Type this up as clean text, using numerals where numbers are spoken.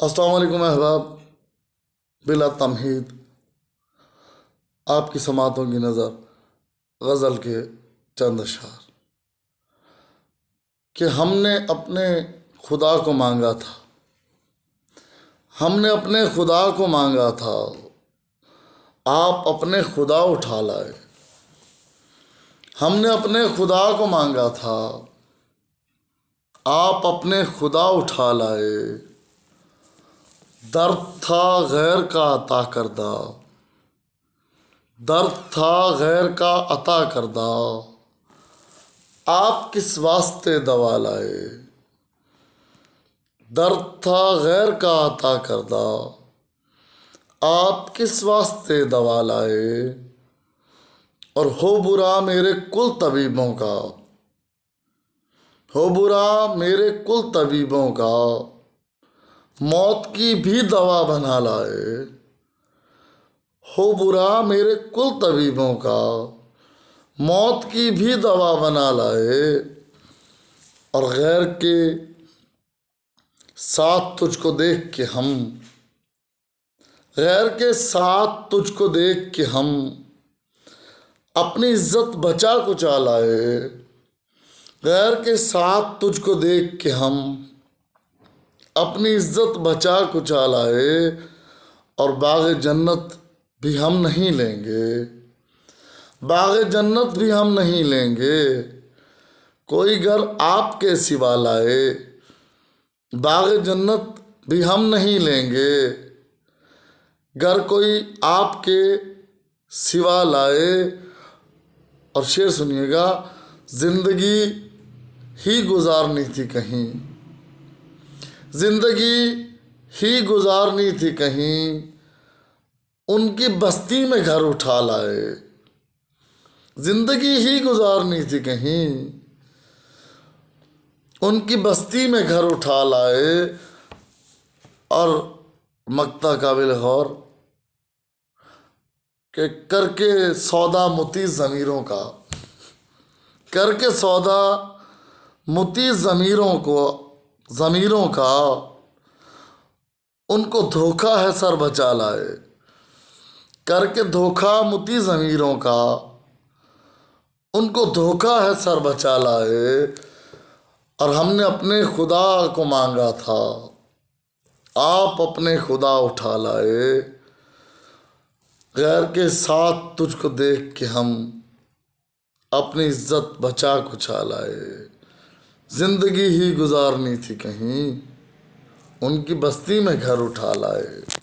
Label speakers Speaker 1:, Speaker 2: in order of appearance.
Speaker 1: السلام علیکم احباب، بلا تمہید آپ کی سماعتوں کی نظر غزل کے چند اشعار کہ ہم نے اپنے خدا کو مانگا تھا، ہم نے اپنے خدا کو مانگا تھا، آپ اپنے خدا اٹھا لائے۔ ہم نے اپنے خدا کو مانگا تھا، آپ اپنے خدا اٹھا لائے۔ درد تھا غیر کا عطا کردہ، درد تھا غیر کا عطا کردہ، آپ کس واسطے دوا لائے۔ درد تھا غیر کا عطا کردہ، آپ کس واسطے دوا لائے۔ اور ہو برا میرے کل طبیبوں کا، ہو برا میرے کل طبیبوں کا، موت کی بھی دوا بنا لائے۔ ہو برا میرے کل طبیبوں کا، موت کی بھی دوا بنا لائے۔ اور غیر کے ساتھ تجھ کو دیکھ کے ہم، غیر کے ساتھ تجھ کو دیکھ کے ہم، اپنی عزت بچا کچا لائے۔ غیر کے ساتھ تجھ کو دیکھ کے ہم، اپنی عزت بچا کچا لائے۔ اور باغ جنت بھی ہم نہیں لیں گے، باغ جنت بھی ہم نہیں لیں گے، کوئی گھر آپ کے سوا لائے۔ باغ جنت بھی ہم نہیں لیں گے، گر کوئی آپ کے سوا لائے۔ اور شعر سنیے گا، زندگی ہی گزارنی تھی کہیں، زندگی ہی گزارنی تھی کہیں، ان کی بستی میں گھر اٹھا لائے۔ زندگی ہی گزارنی تھی کہیں، ان کی بستی میں گھر اٹھا لائے۔ اور مقطع قابل غور کہ کر کے سودا متی ضمیروں کا، کر کے سودا متی ضمیروں کا، ان کو دھوکا ہے سر بچا لائے۔ کر کے دھوکا متی ضمیروں کا، ان کو دھوکا ہے سر بچا لائے۔ اور ہم نے اپنے خدا کو مانگا تھا، آپ اپنے خدا اٹھا لائے۔ غیر کے ساتھ تجھ کو دیکھ کے ہم، اپنی عزت بچا کچا لائے۔ زندگی ہی گزارنی تھی کہیں، ان کی بستی میں گھر اٹھا لائے۔